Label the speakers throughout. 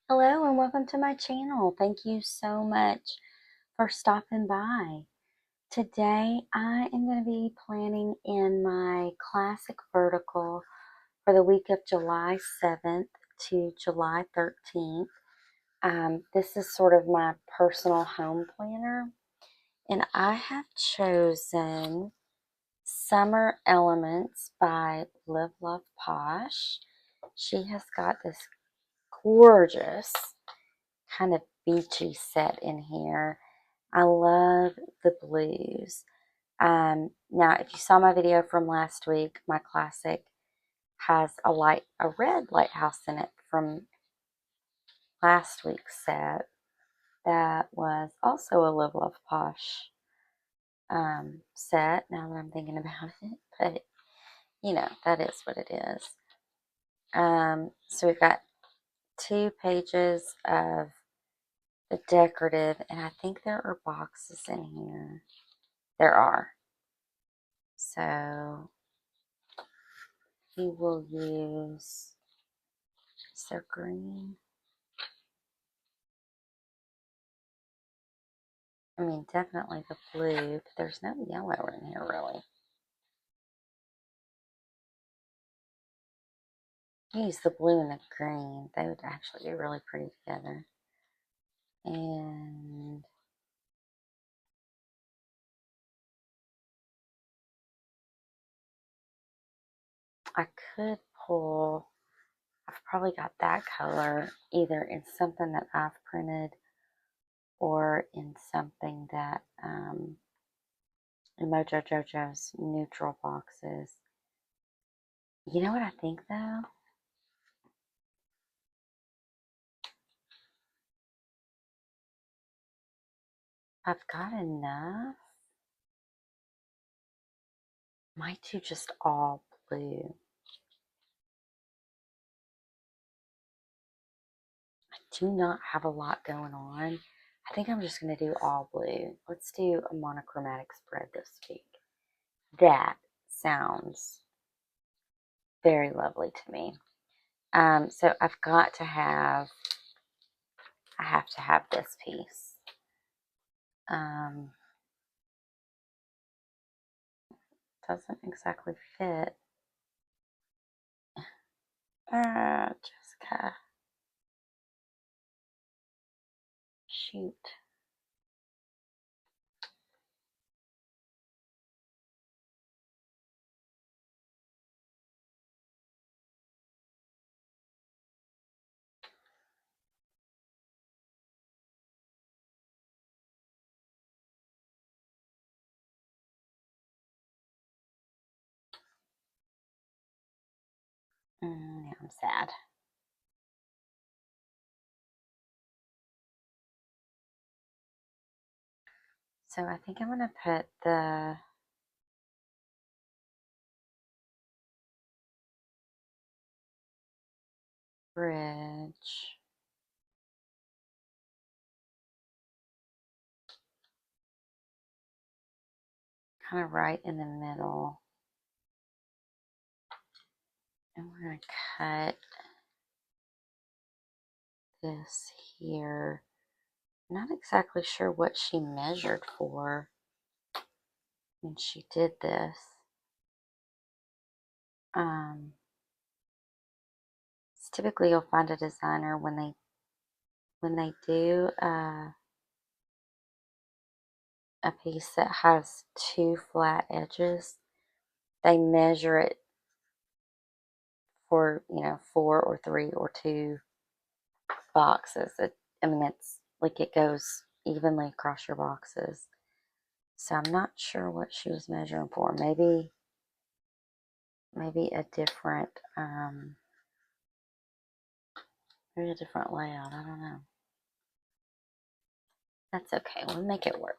Speaker 1: Hello and welcome to my channel. Thank you so much for stopping by. Today I am going to be planning in my classic vertical for the week of July 7th to July 13th. This is sort of my personal home planner, and I have chosen Summer Elements by Love Posh. She has got this gorgeous kind of beachy set in here. I love the blues. Now, if you saw my video from last week, my classic has a red lighthouse in it from last week's set. That was also a Love Posh set. Now that I'm thinking about it, but that is what it is. So we've got 2 pages of the decorative, and I think there are boxes in here. There are. So he will use, is there green? I mean, definitely the blue, but there's no yellow in here really. Use the blue and the green. They would actually be really pretty together. And I could pull, I've probably got that color either in something that I've printed or in something that in Mojo Jojo's neutral boxes. You know what I think though? I've got enough. Might do just all blue. I do not have a lot going on. I think I'm just going to do all blue. Let's do a monochromatic spread this week. That sounds very lovely to me. So I've got to have, I have to have this piece. Doesn't exactly fit. Jessica. Shoot. Yeah, I'm sad. So I think I'm going to put the bridge kind of right in the middle. And we're going to cut this here. Not exactly sure what she measured for when she did this. Typically you'll find a designer when they do a piece that has 2 flat edges, they measure it for 4 or 3 or 2 boxes. I mean, it's like it goes evenly across your boxes. So I'm not sure what she was measuring for. Maybe a different maybe a different layout. I don't know. That's okay. We'll make it work.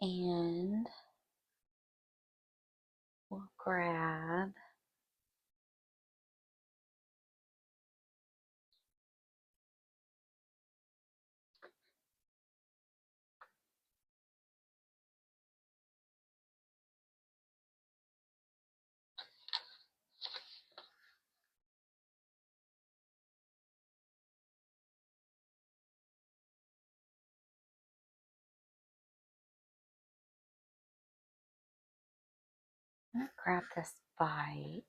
Speaker 1: And we'll grab I'm gonna grab this bike.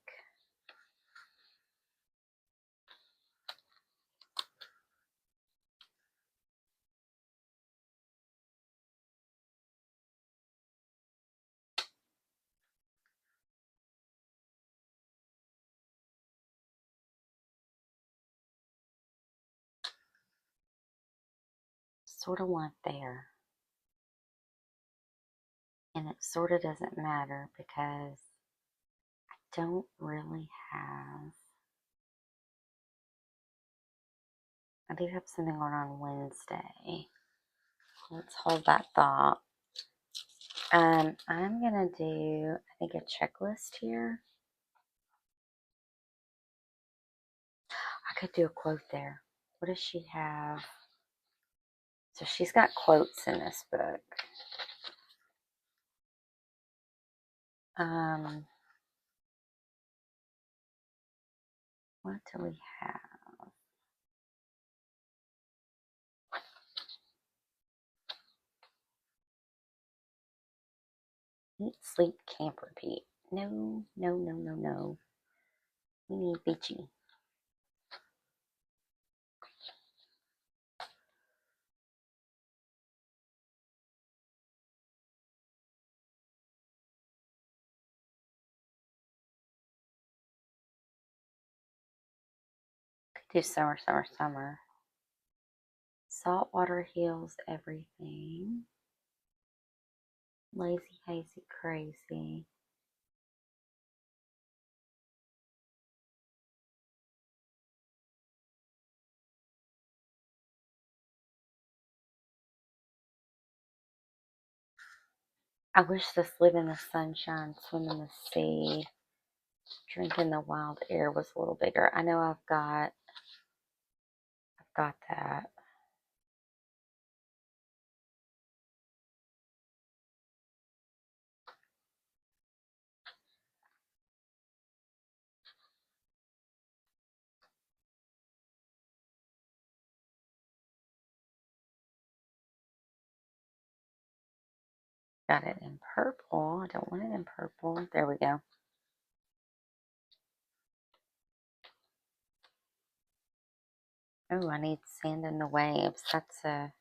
Speaker 1: Sort of want there. And it sort of doesn't matter because I don't really have. I do have something going on Wednesday. Let's hold that thought. I'm gonna do, I think, a checklist here. I could do a quote there. What does she have? So she's got quotes in this book. What do we have? Eat, sleep, camp, repeat. No, no, no, no, no. We need beachy. Could do summer, summer, summer. Salt water heals everything. Lazy, hazy, crazy. I wish this live in the sunshine, swim in the sea, drink in the wild air was a little bigger. I know I've got that. Got it in purple. I don't want it in purple. There we go. Oh, I need sand in the waves. That's a...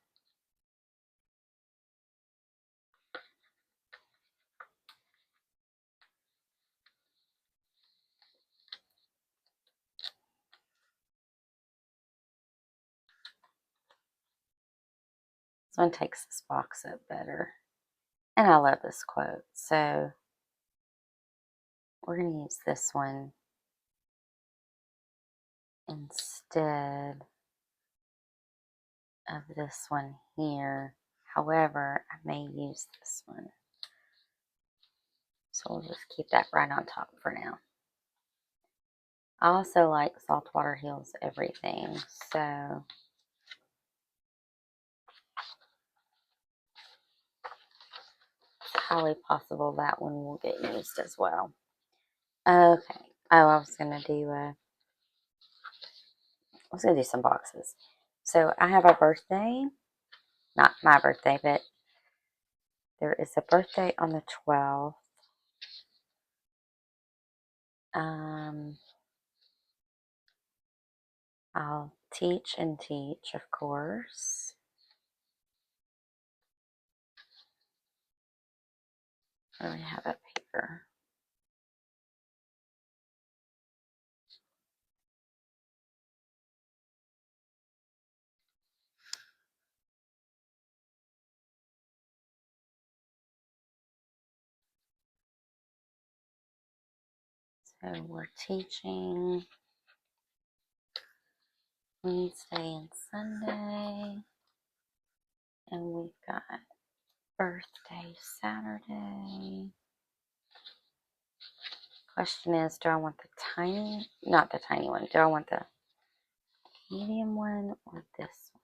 Speaker 1: This one takes this box up better. And I love this quote. So we're going to use this one instead of this one here. However, I may use this one. So we'll just keep that right on top for now. I also like saltwater heals everything. So it's highly possible that one will get used as well. Okay. Oh, I was gonna do some boxes. So I have a birthday. Not my birthday, but there is a birthday on the 12th. I'll teach and teach, of course. What do we have up here? So we're teaching Wednesday and Sunday. And we've got birthday Saturday. Question is, do I want the tiny, not the tiny one, do I want the medium one or this one?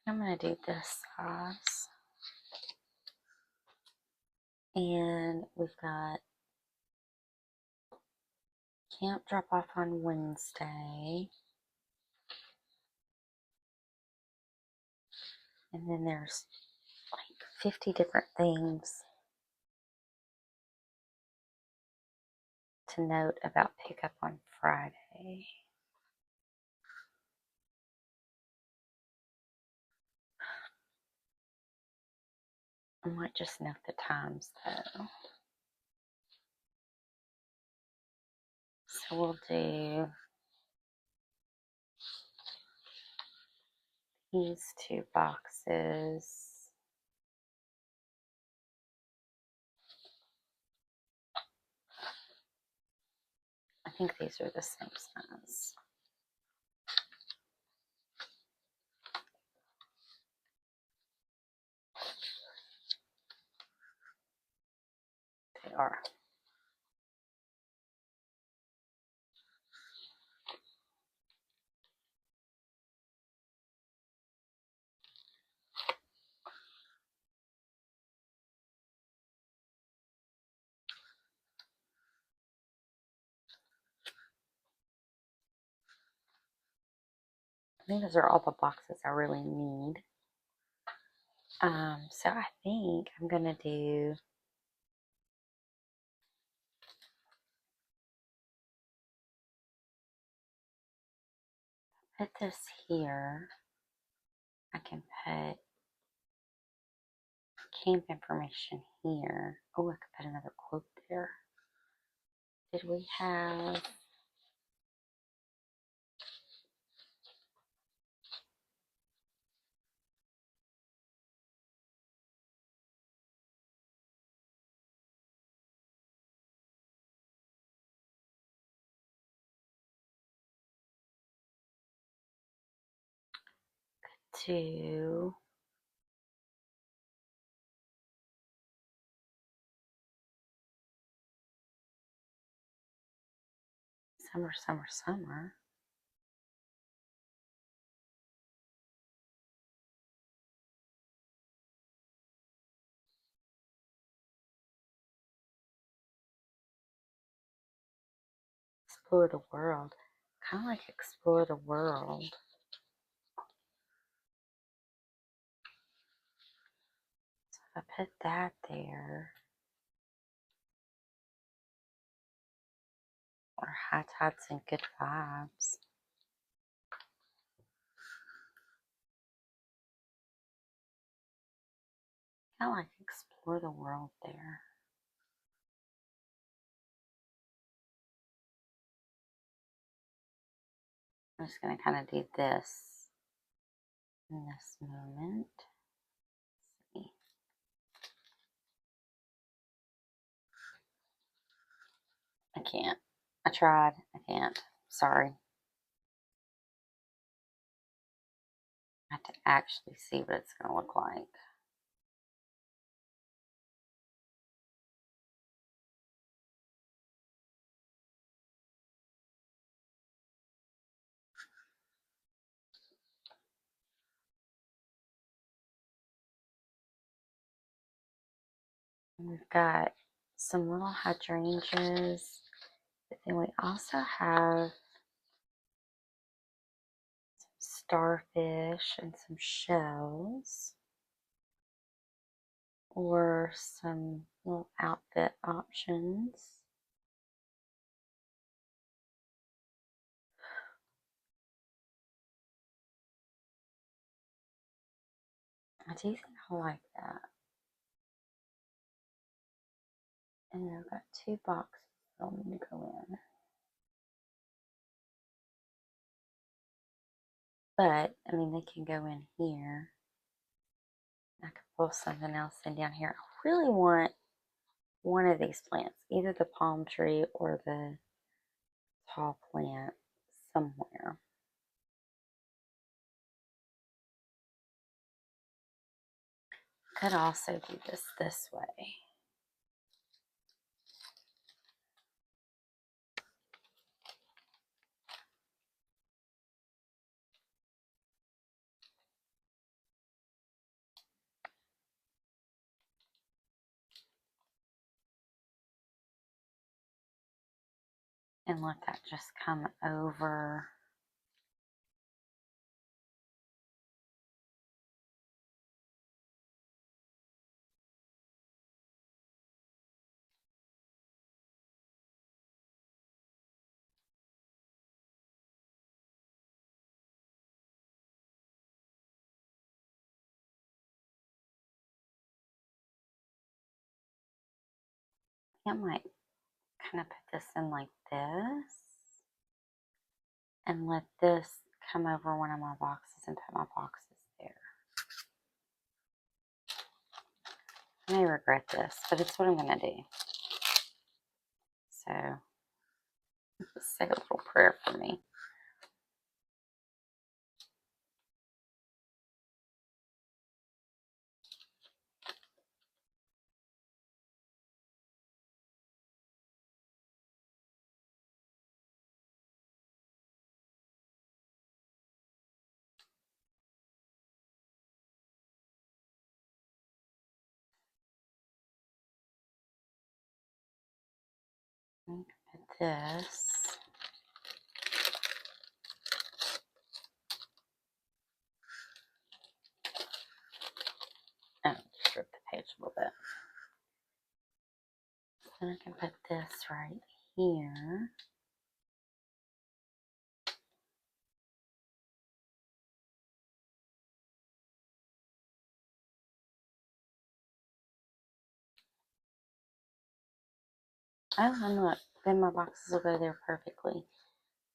Speaker 1: I'm going to do this size. And we've got camp drop off on Wednesday. And then there's like 50 different things to note about pickup on Friday. I might just note the times though. So we'll do these 2 boxes. I think these are the same size. They are. I think those are all the boxes I really need. So I think I'm gonna put this here. I can put camp information here. Oh, I could put another quote there. Did we have? To summer, summer, summer. Explore the world. Kind of like explore the world. So if I put that there, or high tides and good vibes. Kind of like explore the world there. I'm just going to kind of do this in this moment. Let's see. I can't. I tried. I can't. Sorry. I have to actually see what it's going to look like. We've got some little hydrangeas, but then we also have some starfish and some shells, or some little outfit options. I do think I like that. And I've got 2 boxes that will need to go in. But, I mean, they can go in here. I could pull something else in down here. I really want one of these plants, either the palm tree or the tall plant somewhere. Could also do this way. And let that just come over I might kind of put this in like this and let this come over one of my boxes and put my boxes there. I may regret this, but it's what I'm going to do. So, say a little prayer for me. Put this. Oh, strip the page a little bit. Then I can put this right here. Oh, and look, then my boxes will go there perfectly.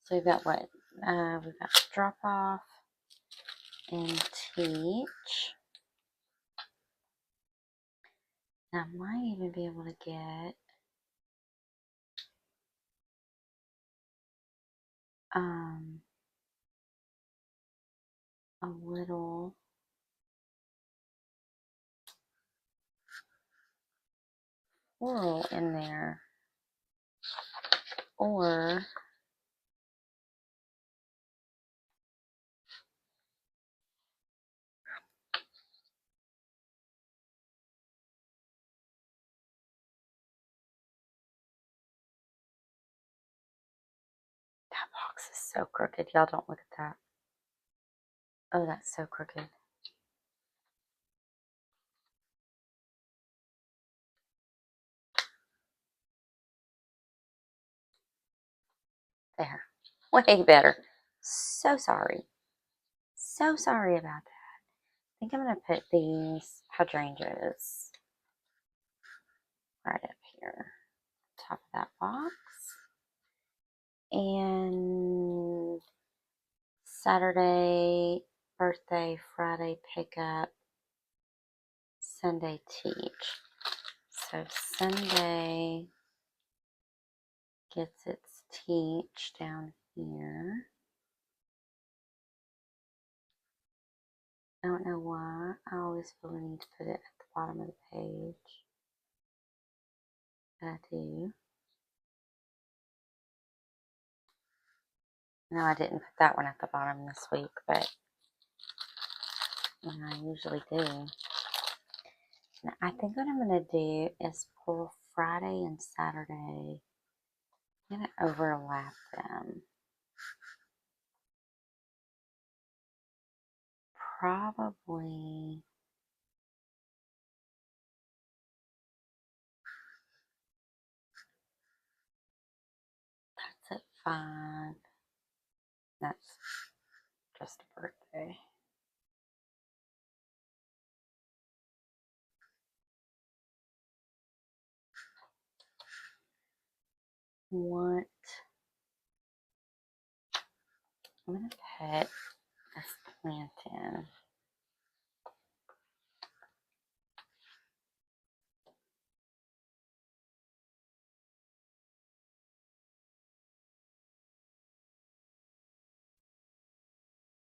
Speaker 1: So we've got what? We've got drop off and teach. Now I might even be able to get a little floral in there, or that box is so crooked. Y'all don't look at that. Oh, that's so crooked. There. Way better. So sorry. So sorry about that. I think I'm going to put these hydrangeas right up here, top of that box. And Saturday birthday, Friday pickup, Sunday teach. So Sunday gets its teach down here. I don't know why. I always feel the need to put it at the bottom of the page. But I do. No, I didn't put that one at the bottom this week, but I usually do. Now, I think what I'm going to do is pull Friday and Saturday. I'm going to overlap them. Probably that's at 5. That's just a birthday. I'm going to put this plant in.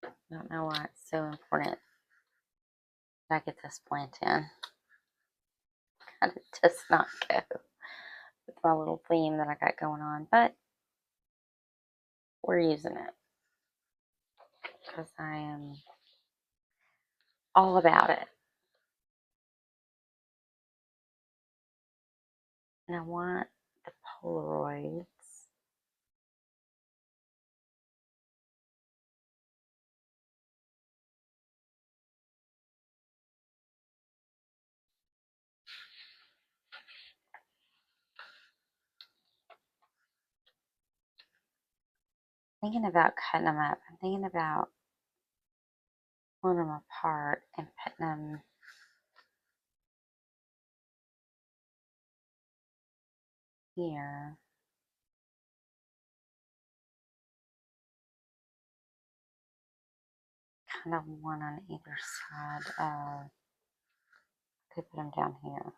Speaker 1: I don't know why it's so important that I get this plant in. Kind of does not go with my little theme that I got going on, but we're using it because I am all about it. And I want the Polaroids. Thinking about cutting them up. I'm thinking about pulling them apart and putting them here. Kind of one on either side of, could put them down here.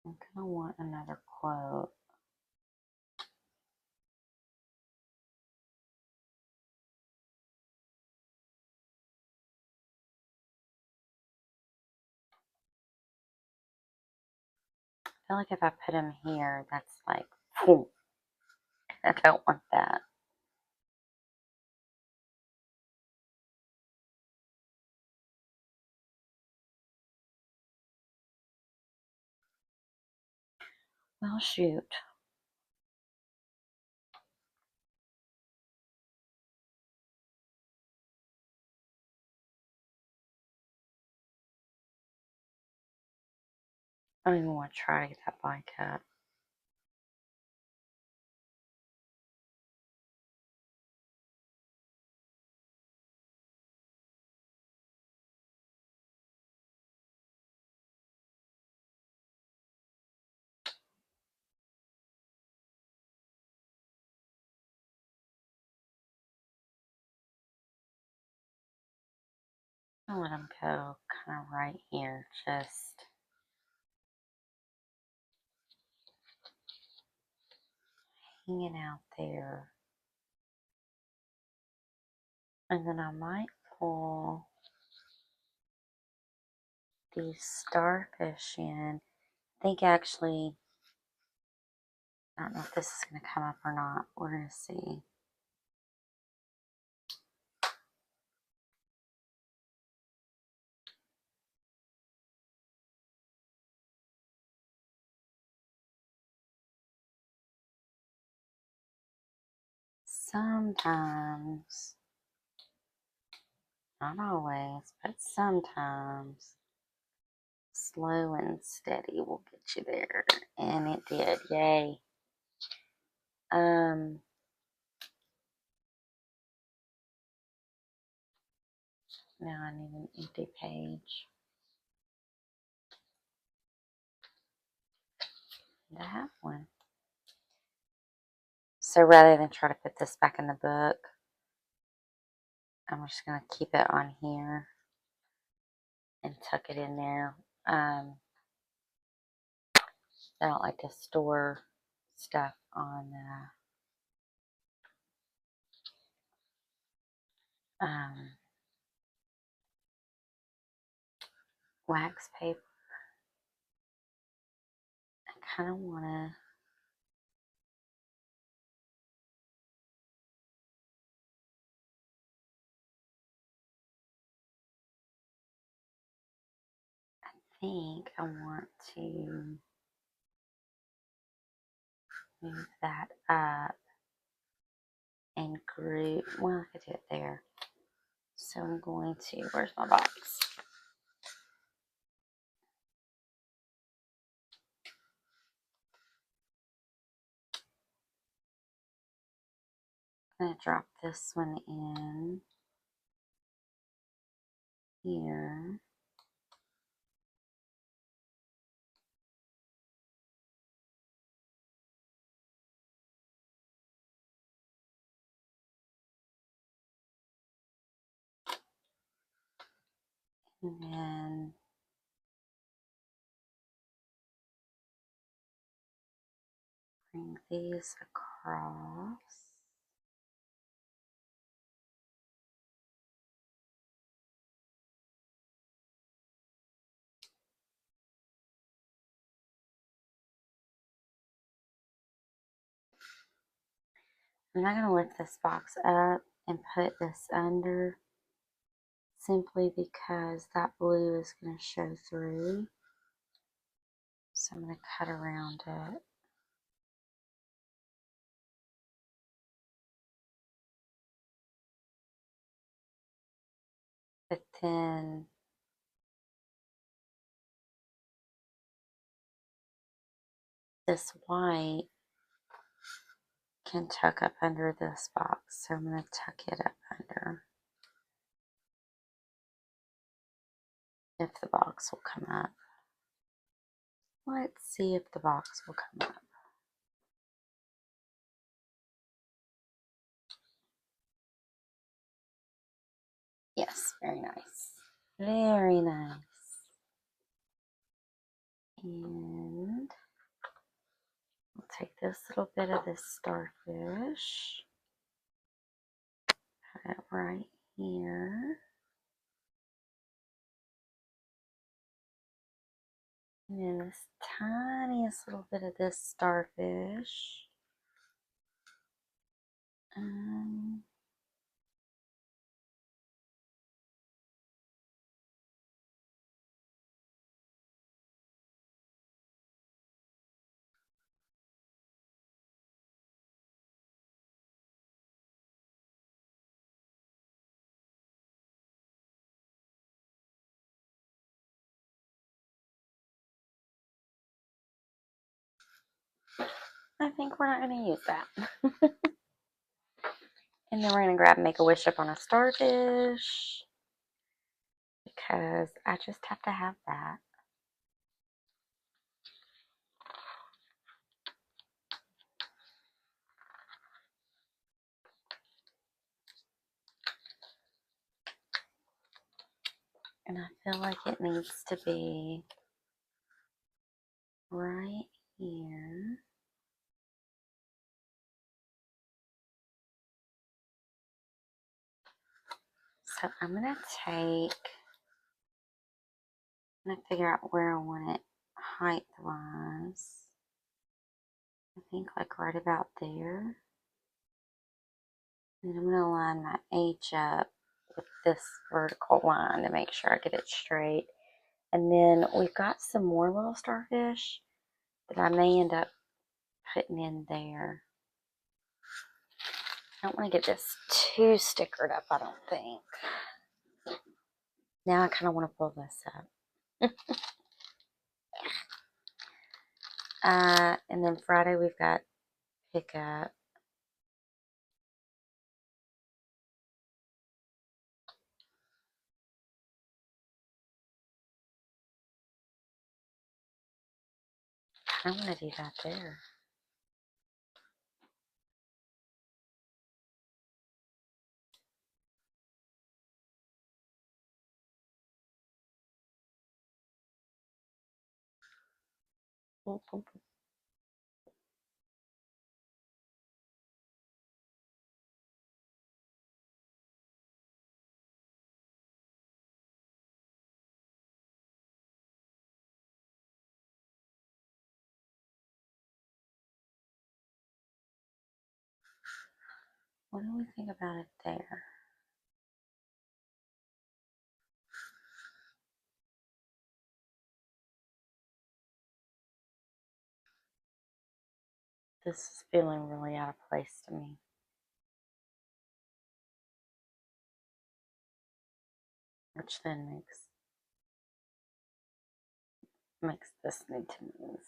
Speaker 1: I'm gonna want another quote. I feel like if I put him here, that's like, whew, I don't want that. Well, shoot. I don't even want to try to get that bike up. I'll let him go kind of right here, just hanging out there. And then I might pull these starfish in. I think actually, I don't know if this is going to come up or not. We're going to see. Sometimes, not always, but sometimes, slow and steady will get you there. And it did. Yay. Now I need an empty page. And I have one. So rather than try to put this back in the book, I'm just going to keep it on here and tuck it in there. I don't like to store stuff on wax paper. I kind of want to think I want to move that up and group. Well, I could do it there. So I'm going to, where's my box? I'm going to drop this one in here. And then bring these across. I'm not going to lift this box up and put this under simply because that blue is going to show through. So I'm going to cut around it. But then this white can tuck up under this box, so I'm going to tuck it up under, if the box will come up. Let's see if the box will come up. Yes, very nice. Very nice. And I'll take this little bit of this starfish, put it right here. And then this tiniest little bit of this starfish. I think we're not going to use that. And then we're going to grab Make-A-Wish up on a starfish, because I just have to have that. And I feel like it needs to be right here. So I'm going to figure out where I want it height-wise. I think like right about there. And I'm going to line my H up with this vertical line to make sure I get it straight. And then we've got some more little starfish that I may end up putting in there. I don't want to get this too stickered up, I don't think. Now I kind of want to pull this up. And then Friday we've got pickup. I want to do that there. What do we think about it there? This is feeling really out of place to me. Which then makes this need to move.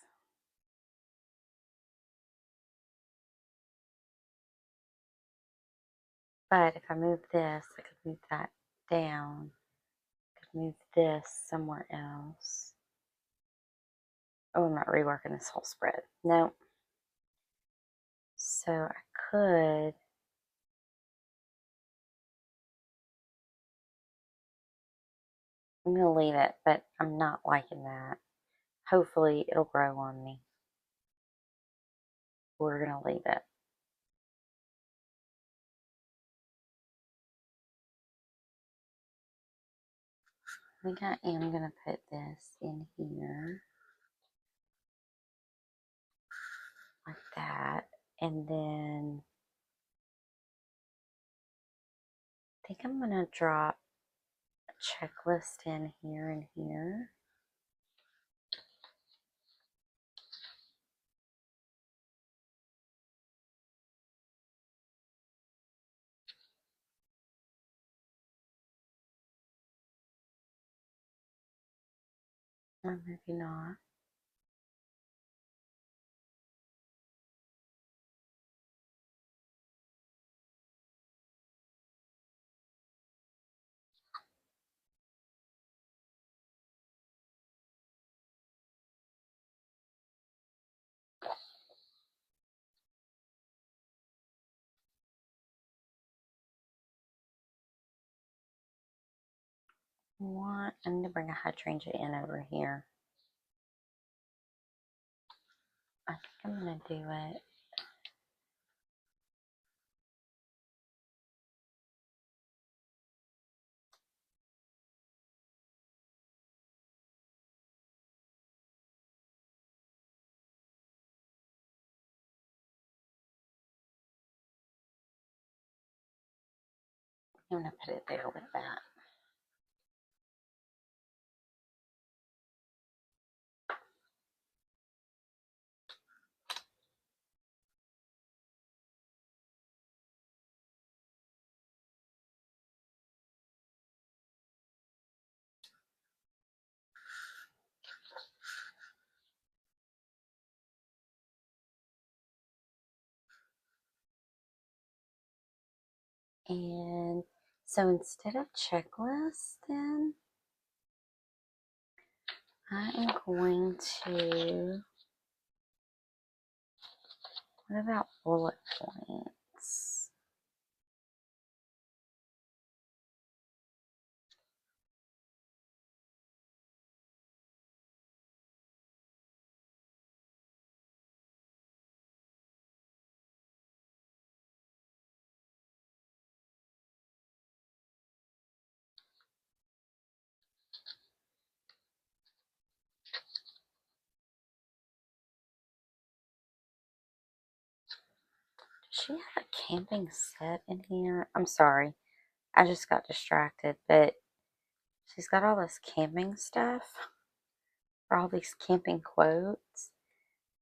Speaker 1: But if I move this, I could move that down. I could move this somewhere else. Oh, I'm not reworking this whole spread. No. So I could. I'm going to leave it, but I'm not liking that. Hopefully it'll grow on me. We're going to leave it. I think I am going to put this in here. Like that. And then I think I'm going to drop a checklist in here and here. Or maybe not. What? I need to bring a hydrangea in over here. I think I'm going to do it. I'm going to put it there with that. And so instead of checklists, then I am going to, what about bullet points? Does she have a camping set in here? I'm sorry, I just got distracted, but she's got all this camping stuff, for all these camping quotes.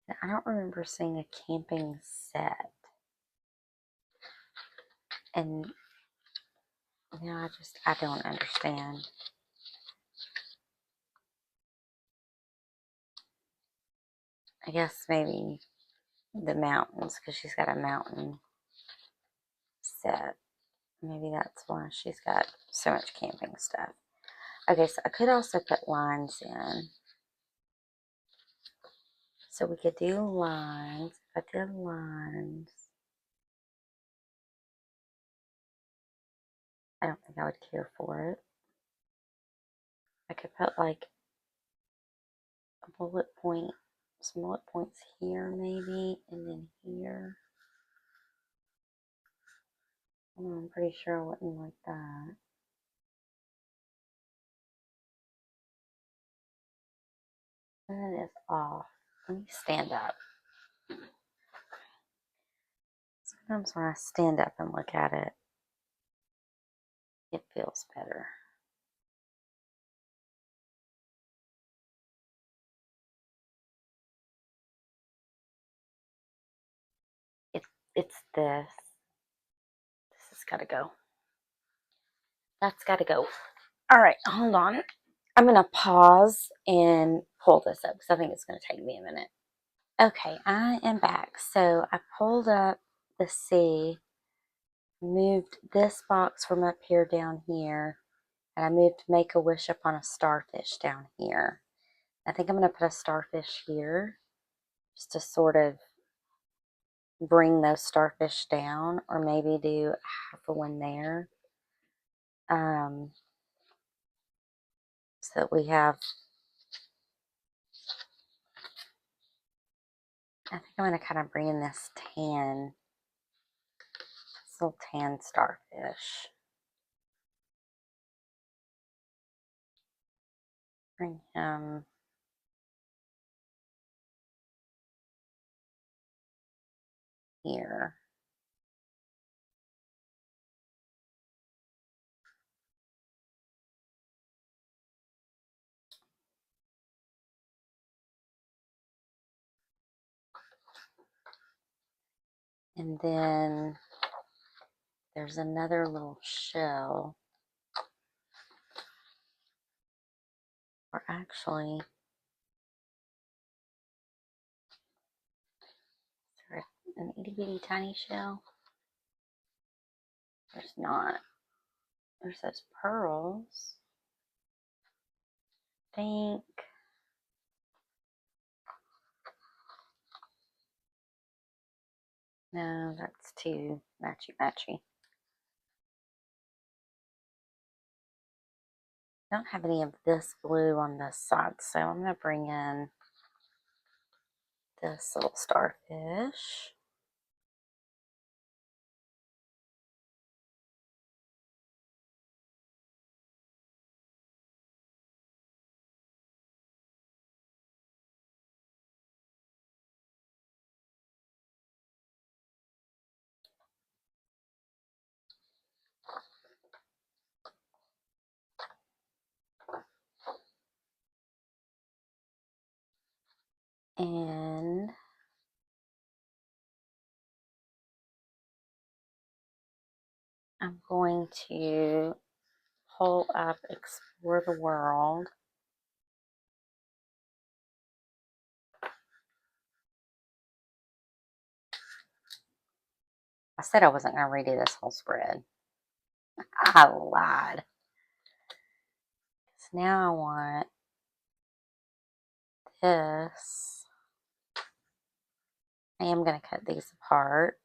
Speaker 1: And I don't remember seeing a camping set. And I don't understand. I guess maybe the mountains, because she's got a mountain set. Maybe that's why she's got so much camping stuff. Okay, so I could also put lines in. So we could do lines. If I did lines, I don't think I would care for it. I could put like a bullet point, some bullet points here maybe, and then here. I'm pretty sure I wouldn't like that. And it is off. Let me stand up. Sometimes when I stand up and look at it, it feels better. It's this. This has got to go. That's got to go. All right, hold on. I'm going to pause and pull this up because I think it's going to take me a minute. Okay, I am back. So I pulled up the C, moved this box from up here down here, and I moved Make-A-Wish up on a starfish down here. I think I'm going to put a starfish here just to sort of bring those starfish down, or maybe do half of one there. So that we have, I think I'm going to kind of bring in this little tan starfish. Bring him here. And then there's another little shell. Or actually, is there an itty bitty tiny shell? There's not. There's those pearls. I think. No, that's too matchy matchy. don't have any of this blue on this side, so I'm going to bring in this little starfish. And I'm going to pull up Explore the World. I said I wasn't going to redo this whole spread. I lied. So now I want this. I am going to cut these apart.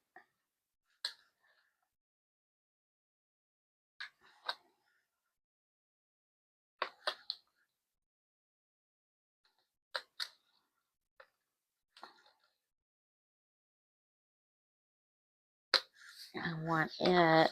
Speaker 1: I want it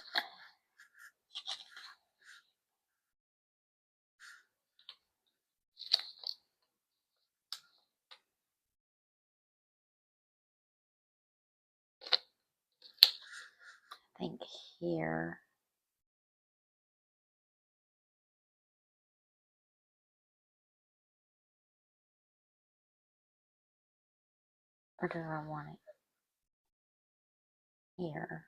Speaker 1: I think here. Or do I want it here?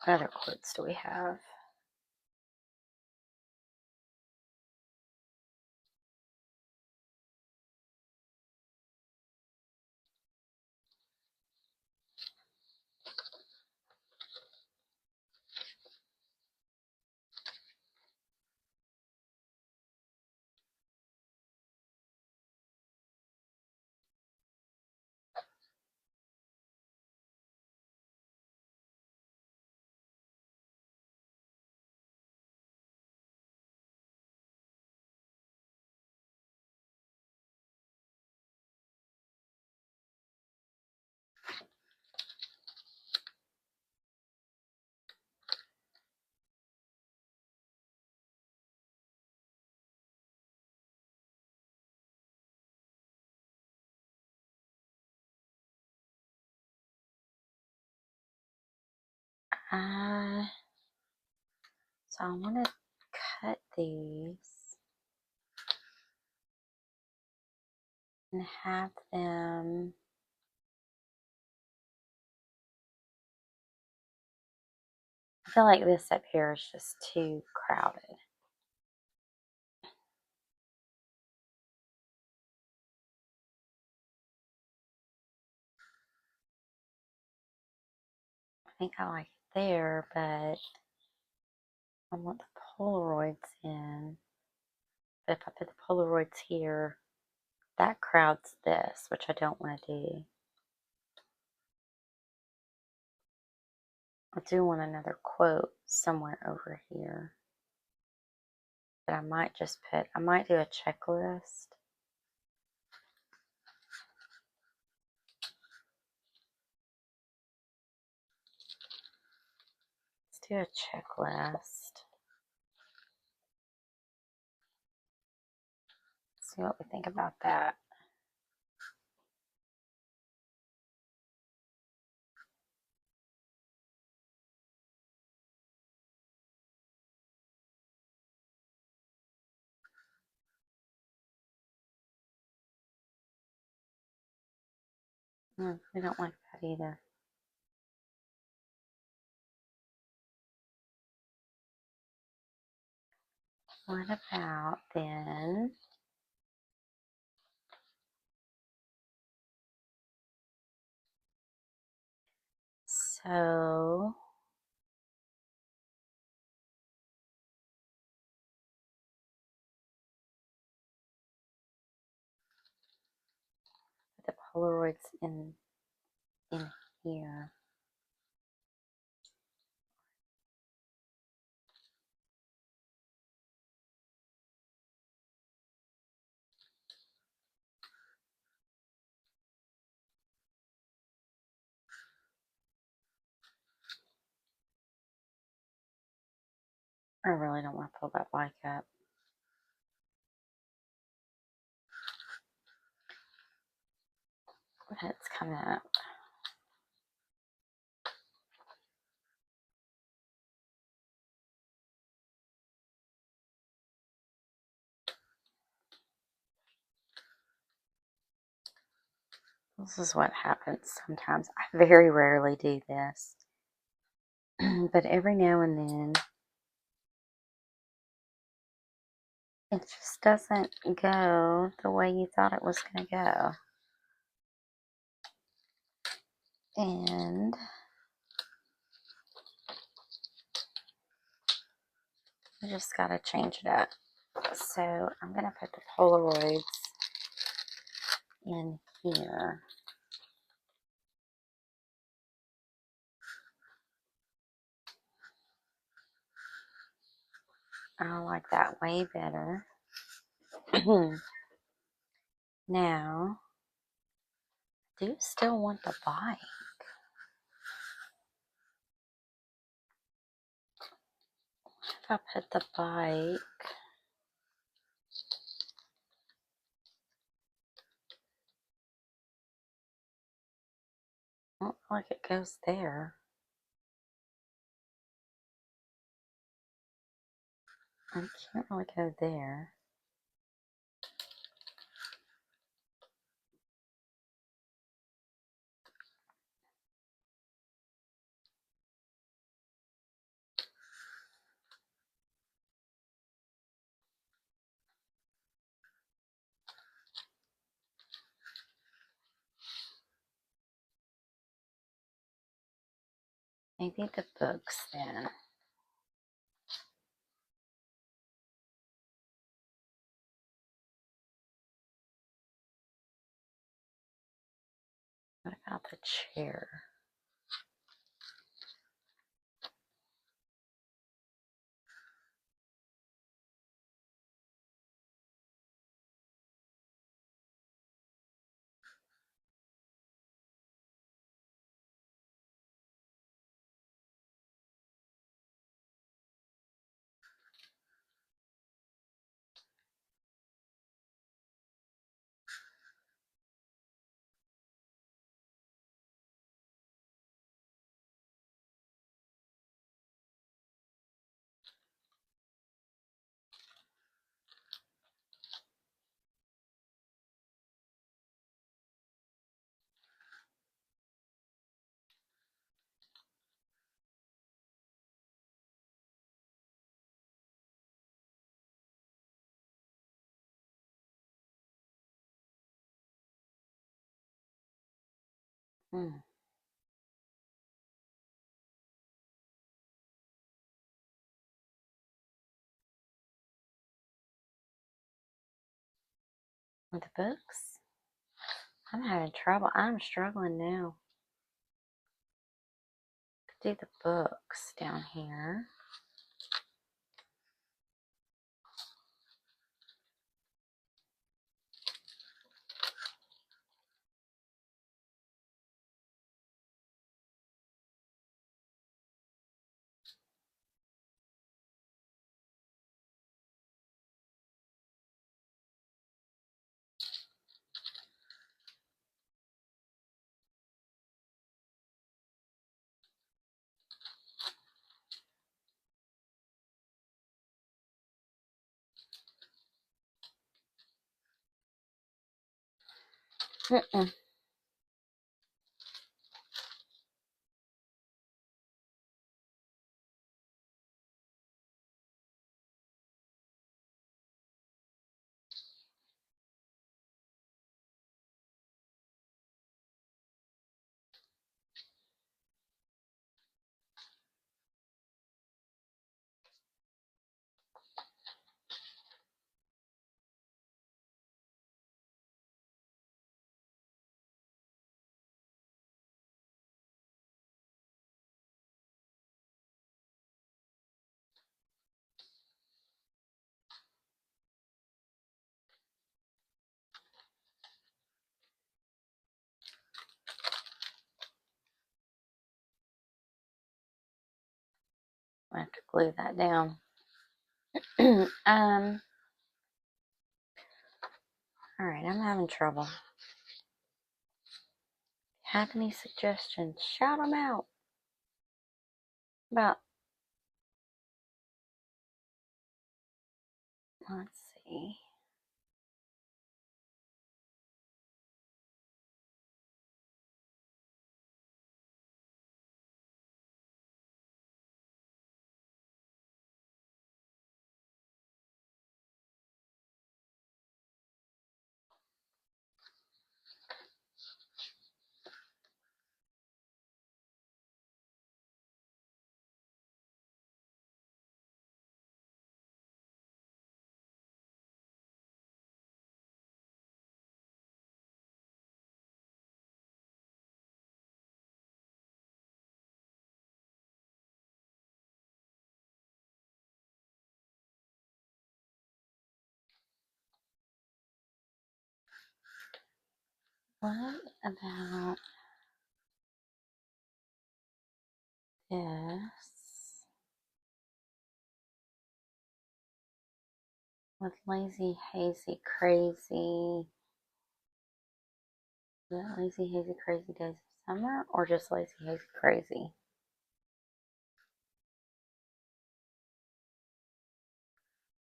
Speaker 1: What other quotes do we have? So I want to cut these and have them I feel like this up here is just too crowded. I think I like it there, but I want the Polaroids in. But if I put the Polaroids here, that crowds this, which I don't want to do. I do want another quote somewhere over here. But I might just I might do a checklist. Let's do a checklist. See what we think about that. We don't like that either. What about then? So Polaroids in here. I really don't want to pull that bike up. But it's coming up. This is what happens sometimes. I very rarely do this. But every now and then, it just doesn't go the way you thought it was going to go. And you just got to change it up. So I'm going to put the Polaroids in here. I like that way better. Now, do you still want the bike? If I put the bike like it goes there. I can't really go there. Maybe the books then. What about the chair? Hmm. With the books? I'm having trouble. I'm struggling now. Do the books down here. Mm-mm. I have to glue that down. All right, I'm having trouble. Have any suggestions? Shout them out. About, let's see. What about this with lazy, hazy, crazy? Is it lazy, hazy, crazy days of summer or just lazy, hazy, crazy?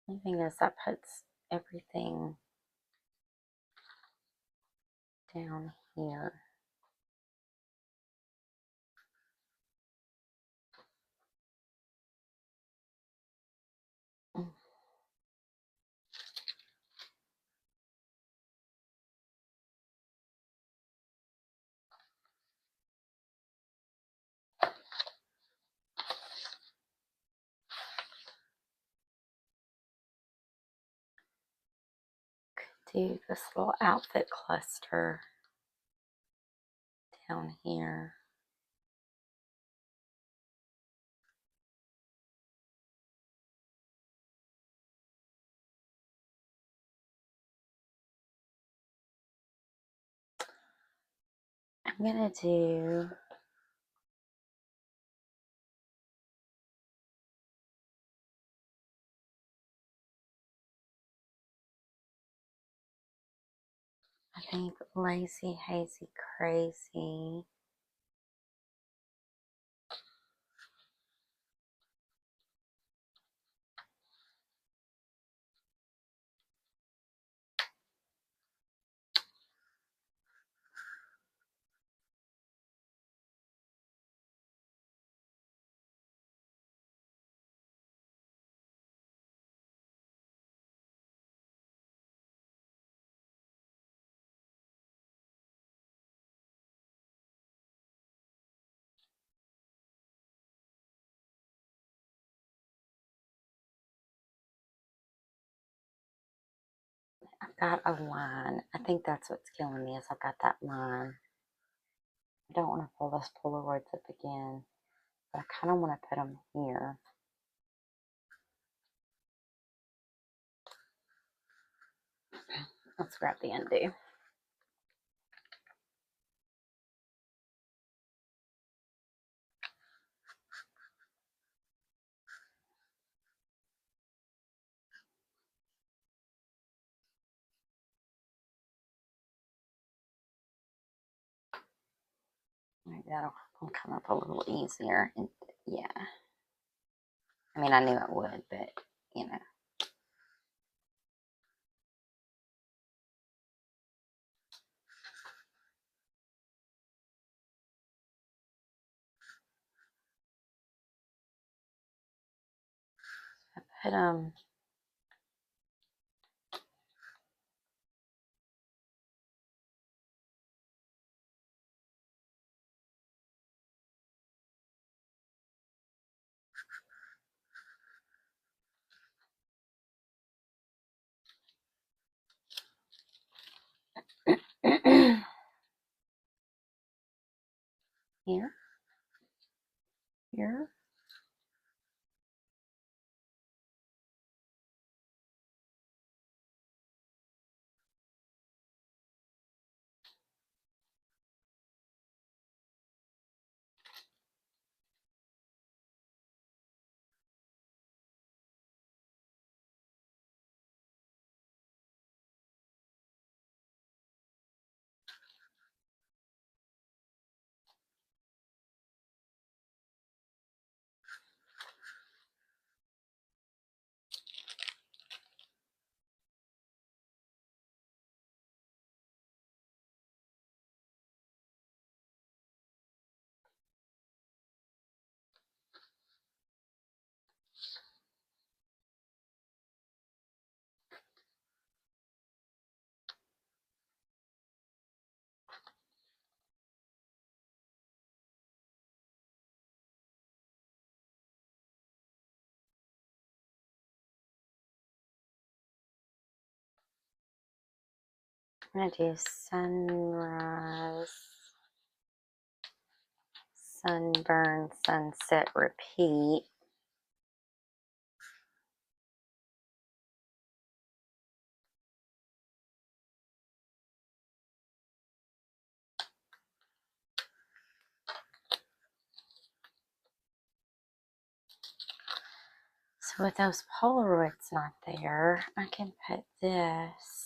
Speaker 1: The thing is, that puts everything down here. Do this little outfit cluster down here. I'm gonna do I think lazy, hazy, crazy. I've got a line. I think that's what's killing me is I've got that line. I don't want to pull those Polaroids up again, but I kind of want to put them here. Let's grab the undo. Maybe that'll come up a little easier. And yeah. I mean, I knew it would, but you know. I put here, here. I'm going to do sunrise, sunburn, sunset, repeat. So with those Polaroids not there, I can put this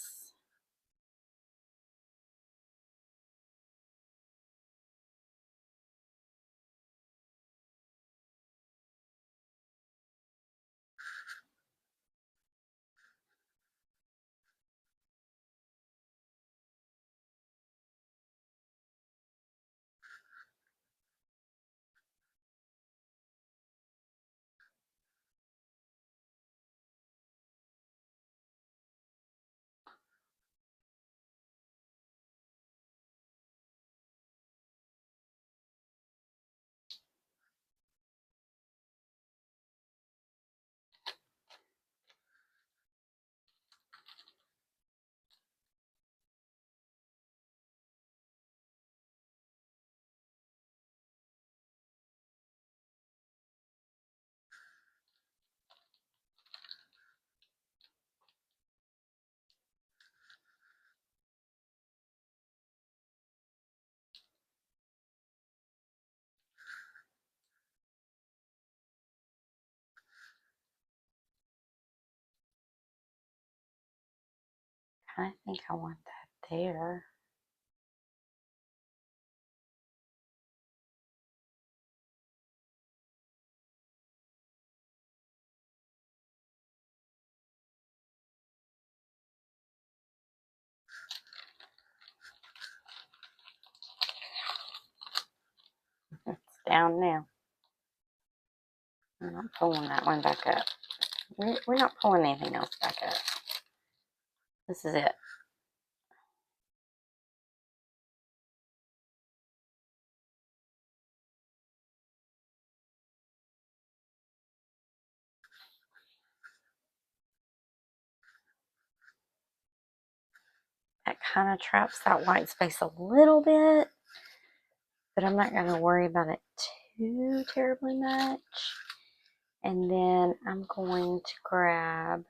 Speaker 1: I think I want that there. It's down now. I'm not pulling that one back up. We're not pulling anything else back up. This is it. That kind of traps that white space a little bit, but I'm not going to worry about it too terribly much. And then I'm going to grab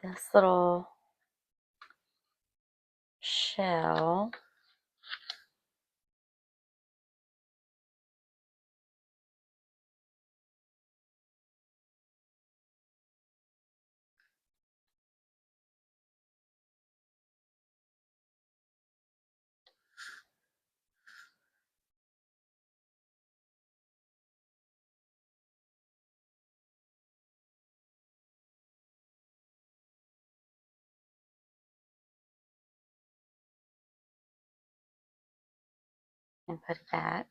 Speaker 1: this little shell and put it back.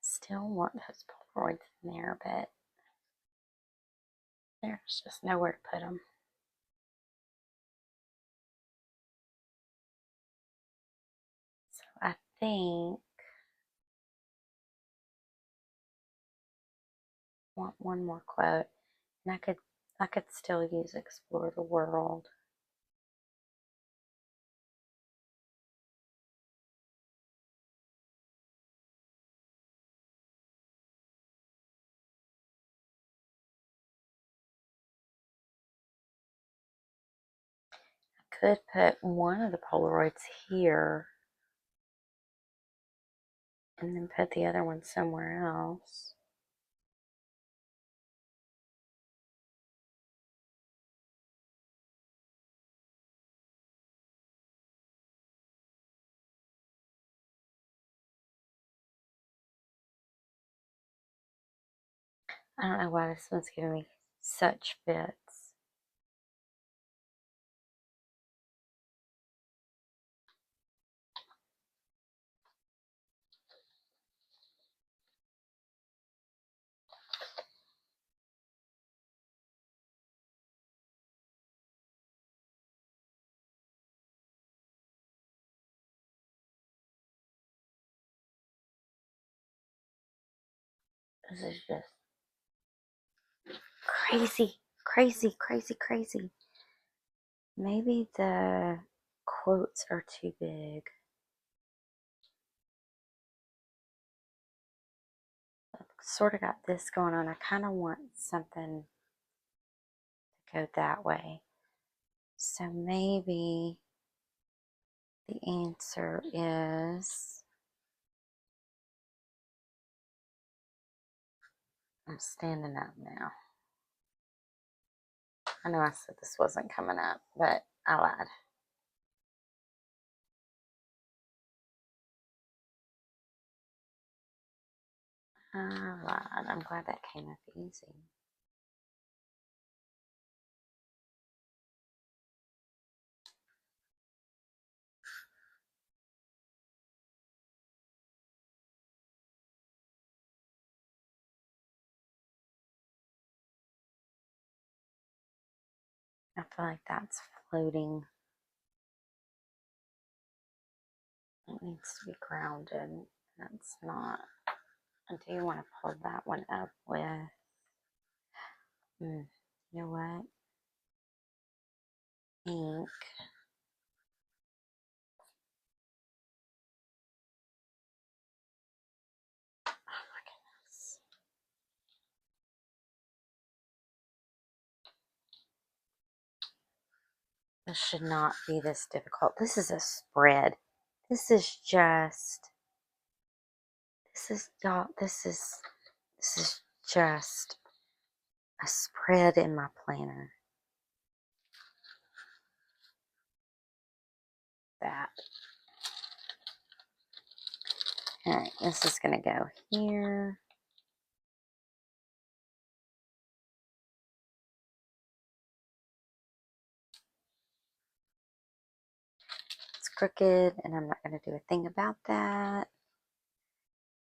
Speaker 1: Still want those Polaroids in there, but there's just nowhere to put them. So I think I want one more quote, and I could still use explore the world. I could put one of the Polaroids here and then put the other one somewhere else. I don't know why this one's giving me such fits. This is just crazy, crazy, crazy, crazy. Maybe the quotes are too big. I've sort of got this going on. I kind of want something to go that way. So maybe the answer is, I'm standing up now. I know I said this wasn't coming up, but I lied. I lied. I'm glad that came up easy. I feel like that's floating. It needs to be grounded. That's not. I do want to pull that one up with, you know what? Ink. Oh my goodness. This should not be this difficult. This is a spread. This is just, y'all, this is just a spread in my planner. That. Alright, this is going to go here. It's crooked, and I'm not going to do a thing about that.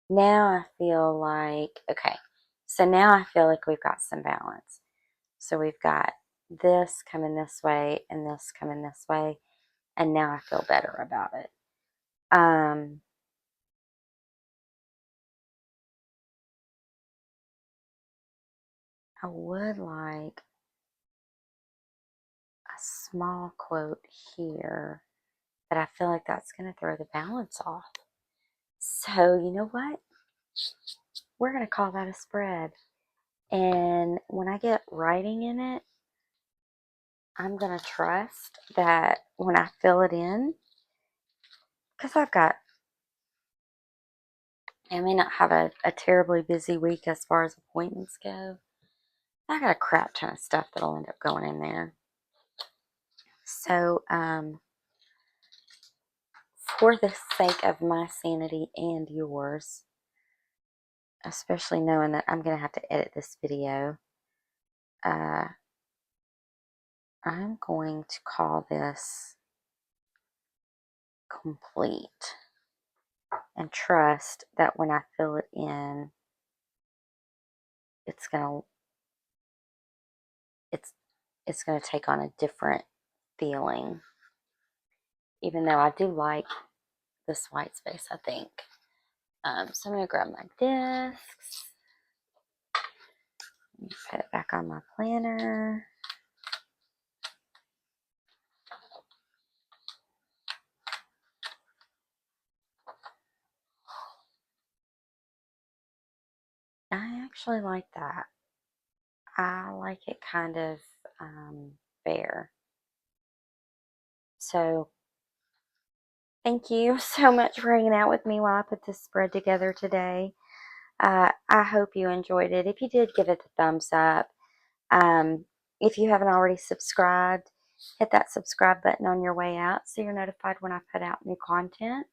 Speaker 1: Now I feel like, okay, so now I feel like we've got some balance. So we've got this coming this way and this coming this way, and now I feel better about it. I would like a small quote here, but I feel like that's going to throw the balance off. So you know what? We're going to call that a spread. And when I get writing in it, I'm going to trust that when I fill it in, because I may not have a terribly busy week as far as appointments go. I got a crap ton of stuff that'll end up going in there. So, for the sake of my sanity and yours, especially knowing that I'm going to have to edit this video, I'm going to call this complete and trust that when I fill it in, it's going to take on a different feeling. Even though I do like this white space, I think. So I'm going to grab my discs. Put it back on my planner. I actually like that. I like it kind of bare. So thank you so much for hanging out with me while I put this spread together today. I hope you enjoyed it. If you did, give it a thumbs up. If you haven't already subscribed, hit that subscribe button on your way out so you're notified when I put out new content.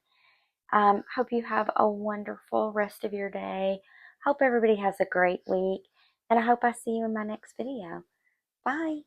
Speaker 1: Hope you have a wonderful rest of your day. Hope everybody has a great week. And I hope I see you in my next video. Bye.